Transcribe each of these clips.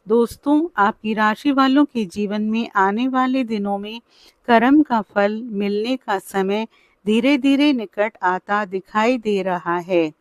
दोस्तों, आपकी राशि वालों के जीवन में आने वाले दिनों में कर्म का फल मिलने का समय धीरे धीरे निकट आता दिखाई दे रहा है।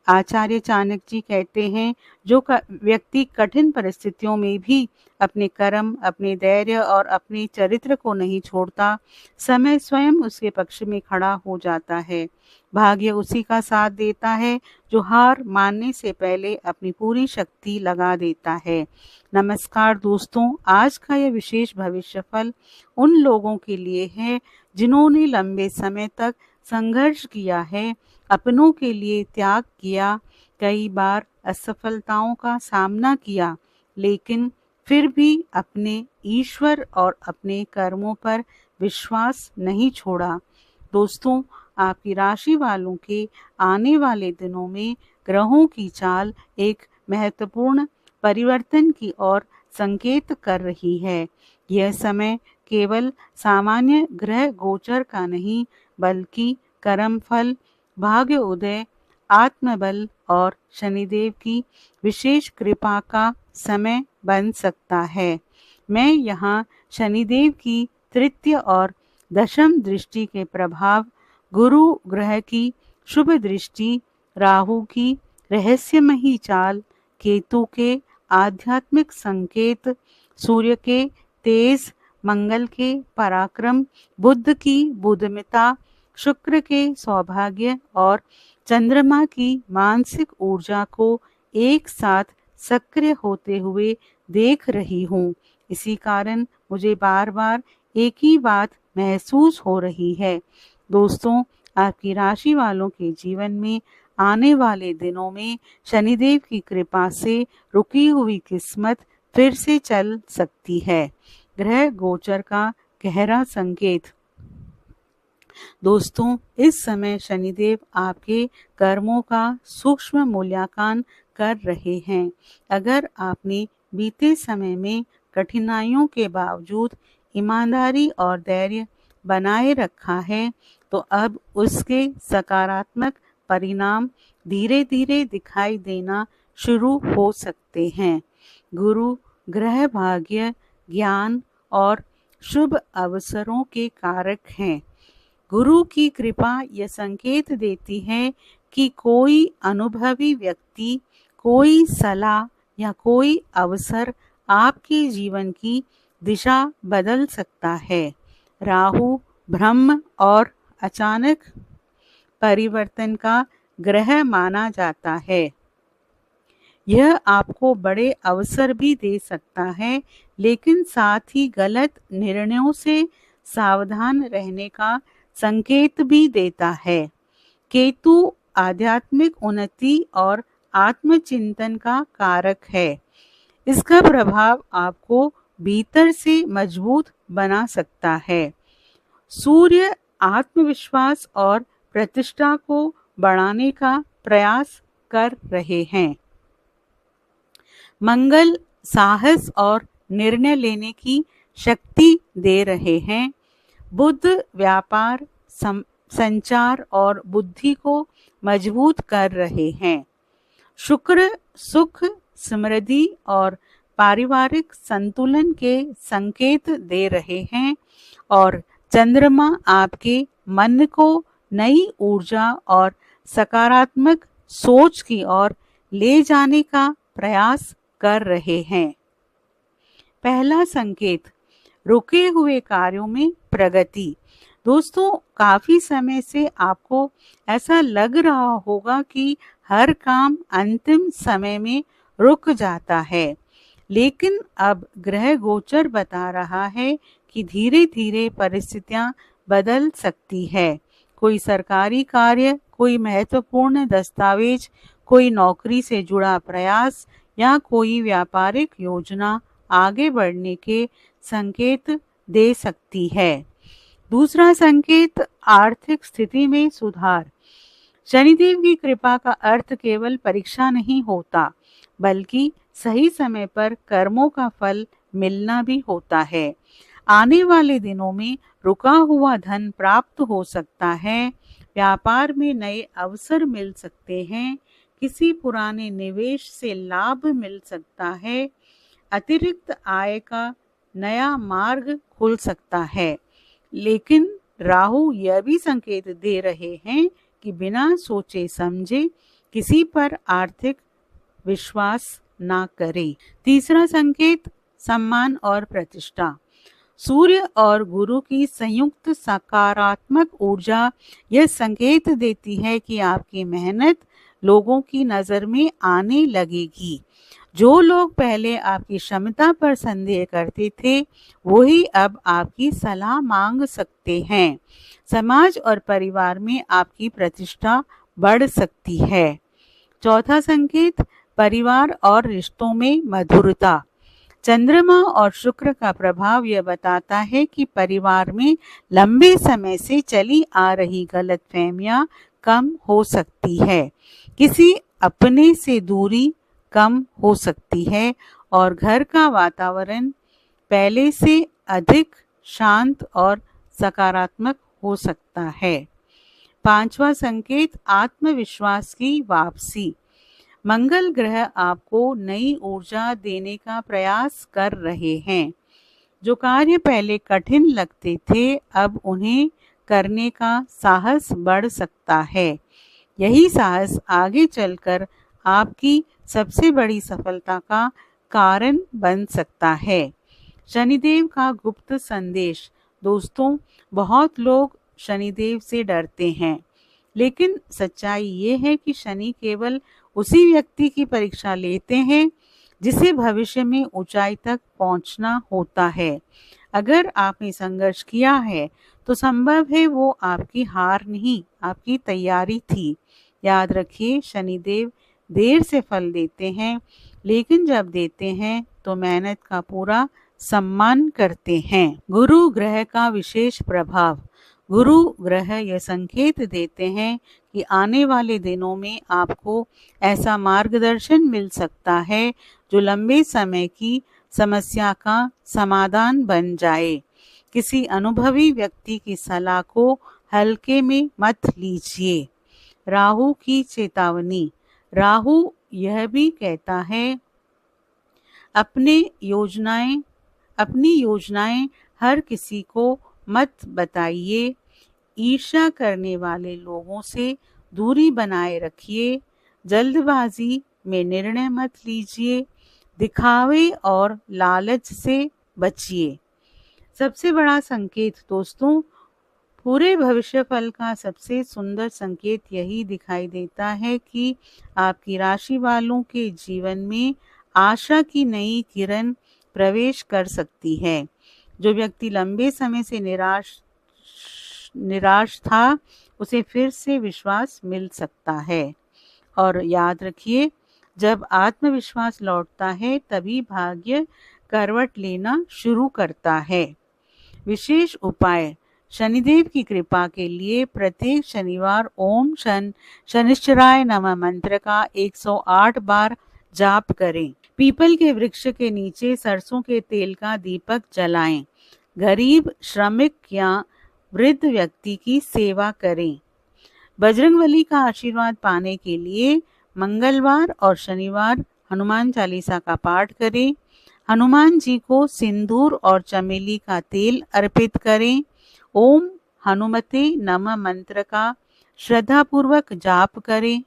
आचार्य चाणक्य जी कहते हैं, जो व्यक्ति कठिन परिस्थितियों में भी अपने कर्म, अपने धैर्य और अपने चरित्र को नहीं छोड़ता, समय स्वयं उसके पक्ष में खड़ा हो जाता है। भाग्य उसी का साथ देता है जो हार मानने से पहले अपनी पूरी शक्ति लगा देता है। नमस्कार दोस्तों, आज का यह विशेष भविष्य फल उन लोगों के लिए है जिन्होंने लंबे समय तक संघर्ष किया है, अपनों के लिए त्याग किया, कई बार असफलताओं का सामना किया, लेकिन फिर भी अपने ईश्वर और अपने कर्मों पर विश्वास नहीं छोड़ा। दोस्तों, आपकी राशि वालों के आने वाले दिनों में ग्रहों की चाल एक महत्वपूर्ण परिवर्तन की ओर संकेत कर रही है। यह समय केवल सामान्य ग्रह गोचर का नहीं, बल्कि कर्म फल, भाग्य उदय, आत्मबल और शनिदेव की विशेष कृपा का समय बन सकता है। मैं यहाँ शनिदेव की तृतीय और दशम दृष्टि के प्रभाव, गुरु ग्रह की शुभ दृष्टि, राहु की रहस्यमयी चाल, केतु के आध्यात्मिक संकेत, सूर्य के तेज, मंगल के पराक्रम, बुध की बुद्धिमता, शुक्र के सौभाग्य और चंद्रमा की मानसिक ऊर्जा को एक साथ सक्रिय होते हुए देख रही हूँ। इसी कारण मुझे बार बार एक ही बात महसूस हो रही है। दोस्तों, आपकी राशि वालों के जीवन में आने वाले दिनों में शनिदेव की कृपा से रुकी हुई किस्मत फिर से चल सकती है। ग्रह गोचर का गहरा संकेत। दोस्तों, इस समय शनिदेव आपके कर्मों का सूक्ष्म मूल्यांकन कर रहे हैं। अगर आपने बीते समय में कठिनाइयों के बावजूद ईमानदारी और धैर्य बनाए रखा है, तो अब उसके सकारात्मक परिणाम धीरे धीरे दिखाई देना शुरू हो सकते हैं। गुरु ग्रह भाग्य, ज्ञान और शुभ अवसरों के कारक हैं। गुरु की कृपा यह संकेत देती है कि कोई अनुभवी व्यक्ति, कोई सलाह या कोई अवसर आपके जीवन की दिशा बदल सकता है। राहु ब्रह्म और अचानक परिवर्तन का ग्रह माना जाता है। यह आपको बड़े अवसर भी दे सकता है, लेकिन साथ ही गलत निर्णयों से सावधान रहने का संकेत भी देता है। केतु आध्यात्मिक उन्नति और आत्मचिंतन का कारक है। इसका प्रभाव आपको भीतर से मजबूत बना सकता है। सूर्य आत्मविश्वास और प्रतिष्ठा को बढ़ाने का प्रयास कर रहे हैं। मंगल साहस और निर्णय लेने की शक्ति दे रहे हैं। बुध व्यापार, संचार और बुद्धि को मजबूत कर रहे हैं। शुक्र सुख, समृद्धि और पारिवारिक संतुलन के संकेत दे रहे हैं और चंद्रमा आपके मन को नई ऊर्जा और सकारात्मक सोच की ओर ले जाने का प्रयास कर रहे हैं। पहला संकेत, रुके हुए कार्यों में प्रगति। दोस्तों, काफी समय से आपको ऐसा लग रहा होगा कि हर काम अंतिम समय में रुक जाता है, लेकिन अब ग्रह गोचर बता रहा है कि धीरे धीरे परिस्थितियां बदल सकती है। कोई सरकारी कार्य, कोई महत्वपूर्ण दस्तावेज, कोई नौकरी से जुड़ा प्रयास या कोई व्यापारिक योजना आगे बढ़ने के संकेत दे सकती है। दूसरा संकेत, आर्थिक स्थिति में सुधार। शनिदेव की कृपा का अर्थ केवल परीक्षा नहीं होता, बल्कि सही समय पर कर्मों का फल मिलना भी होता है। आने वाले दिनों में रुका हुआ धन प्राप्त हो सकता है, व्यापार में नए अवसर मिल सकते हैं, किसी पुराने निवेश से लाभ मिल सकता है, अतिरिक्त आय का नया मार्ग खुल सकता है। लेकिन राहु यह भी संकेत दे रहे हैं कि बिना सोचे समझे किसी पर आर्थिक विश्वास ना करें। तीसरा संकेत सम्मान और प्रतिष्ठा। सूर्य और गुरु की संयुक्त सकारात्मक ऊर्जा यह संकेत देती है कि आपकी मेहनत लोगों की नजर में आने लगेगी। जो लोग पहले आपकी क्षमता पर संदेह करते थे, वही अब आपकी सलाह मांग सकते हैं। समाज और परिवार में आपकी प्रतिष्ठा बढ़ सकती है। चौथा संकेत परिवार और रिश्तों में मधुरता। चंद्रमा और शुक्र का प्रभाव यह बताता है कि परिवार में लंबे समय से चली आ रही गलतफहमियां कम हो सकती है। किसी अपने से दूरी कम हो सकती है और घर का वातावरण पहले से अधिक शांत और सकारात्मक हो सकता है। पांचवा संकेत आत्मविश्वास की वापसी। मंगल ग्रह आपको नई ऊर्जा देने का प्रयास कर रहे हैं। जो कार्य पहले कठिन लगते थे, अब उन्हें करने का साहस बढ़ सकता है। यही साहस आगे चलकर आपकी सबसे बड़ी सफलता का कारण बन सकता है। शनिदेव का गुप्त संदेश। दोस्तों, बहुत लोग शनिदेव से डरते हैं, लेकिन सच्चाई ये है कि शनि केवल उसी व्यक्ति की परीक्षा लेते हैं जिसे भविष्य में ऊंचाई तक पहुंचना होता है। अगर आपने संघर्ष किया है तो संभव है वो आपकी हार नहीं, आपकी तैयारी थी। याद रखिए, शनिदेव देर से फल देते हैं, लेकिन जब देते हैं तो मेहनत का पूरा सम्मान करते हैं। गुरु ग्रह का विशेष प्रभाव। गुरु ग्रह यह संकेत देते हैं कि आने वाले दिनों में आपको ऐसा मार्गदर्शन मिल सकता है जो लंबे समय की समस्या का समाधान बन जाए। किसी अनुभवी व्यक्ति की सलाह को हल्के में मत लीजिए। राहु की चेतावनी। राहु यह भी कहता है अपनी योजनाएं हर किसी को मत बताइए। ईर्ष्या करने वाले लोगों से दूरी बनाए रखिए। जल्दबाजी में निर्णय मत लीजिए। दिखावे और लालच से बचिए। सबसे बड़ा संकेत दोस्तों, पूरे भविष्यफल का सबसे सुंदर संकेत यही दिखाई देता है कि आपकी राशि वालों के जीवन में आशा की नई किरण प्रवेश कर सकती है। जो व्यक्ति लंबे समय से निराश था, उसे फिर से विश्वास मिल सकता है। और याद रखिए, जब आत्मविश्वास लौटता है तभी भाग्य करवट लेना शुरू करता है। विशेष उपाय। शनिदेव की कृपा के लिए प्रत्येक शनिवार ओम शनिश्चराय नमः मंत्र का 108 बार जाप करें। पीपल के वृक्ष के नीचे सरसों के तेल का दीपक जलाएं। गरीब, श्रमिक या वृद्ध व्यक्ति की सेवा करें। बजरंगबली का आशीर्वाद पाने के लिए मंगलवार और शनिवार हनुमान चालीसा का पाठ करें। हनुमान जी को सिंदूर और चमेली का तेल अर्पित करें। ओम हनुमते नमः मंत्र का श्रद्धापूर्वक जाप करें।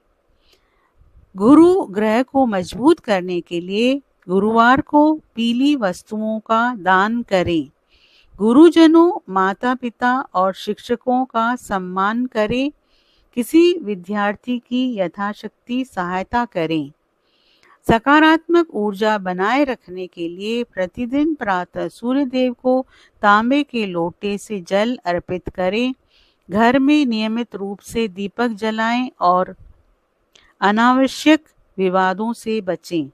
गुरु ग्रह को मजबूत करने के लिए गुरुवार को पीली वस्तुओं का दान करें। गुरुजनों, माता पिता और शिक्षकों का सम्मान करें। किसी विद्यार्थी की यथाशक्ति सहायता करें। सकारात्मक ऊर्जा बनाए रखने के लिए प्रतिदिन प्रातः सूर्य देव को तांबे के लोटे से जल अर्पित करें। घर में नियमित रूप से दीपक जलाएं और अनावश्यक विवादों से बचें।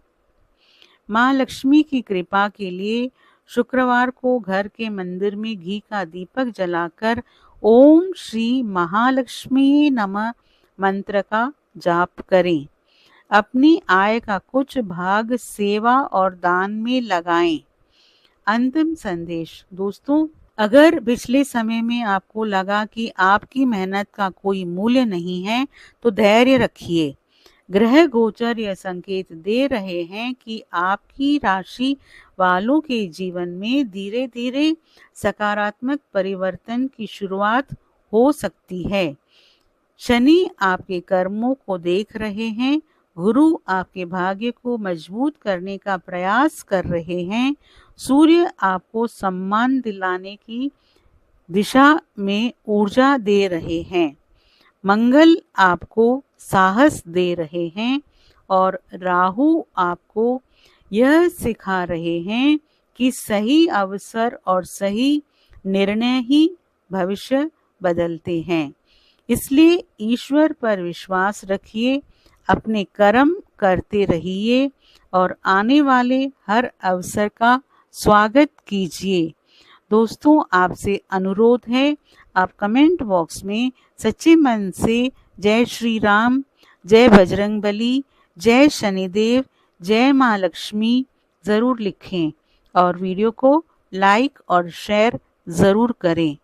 माँ लक्ष्मी की कृपा के लिए शुक्रवार को घर के मंदिर में घी का दीपक जलाकर ओम श्री महालक्ष्मी नमः मंत्र का जाप करें। अपनी आय का कुछ भाग सेवा और दान में लगाएं। अंतिम संदेश। दोस्तों, अगर पिछले समय में आपको लगा कि आपकी मेहनत का कोई मूल्य नहीं है, तो धैर्य रखिए। ग्रह गोचर यह संकेत दे रहे हैं कि आपकी राशि वालों के जीवन में धीरे धीरे सकारात्मक परिवर्तन की शुरुआत हो सकती है। शनि आपके कर्मों को देख रहे हैं, गुरु आपके भाग्य को मजबूत करने का प्रयास कर रहे हैं, सूर्य आपको सम्मान दिलाने की दिशा में ऊर्जा दे रहे हैं, मंगल आपको साहस दे रहे हैं और राहु आपको यह सिखा रहे हैं कि सही अवसर और सही निर्णय ही भविष्य बदलते हैं। इसलिए ईश्वर पर विश्वास रखिए, अपने कर्म करते रहिए और आने वाले हर अवसर का स्वागत कीजिए। दोस्तों, आपसे अनुरोध है, आप कमेंट बॉक्स में सच्चे मन से जय श्री राम, जय बजरंगबली, जय शनिदेव, जय माँ लक्ष्मी ज़रूर लिखें और वीडियो को लाइक और शेयर ज़रूर करें।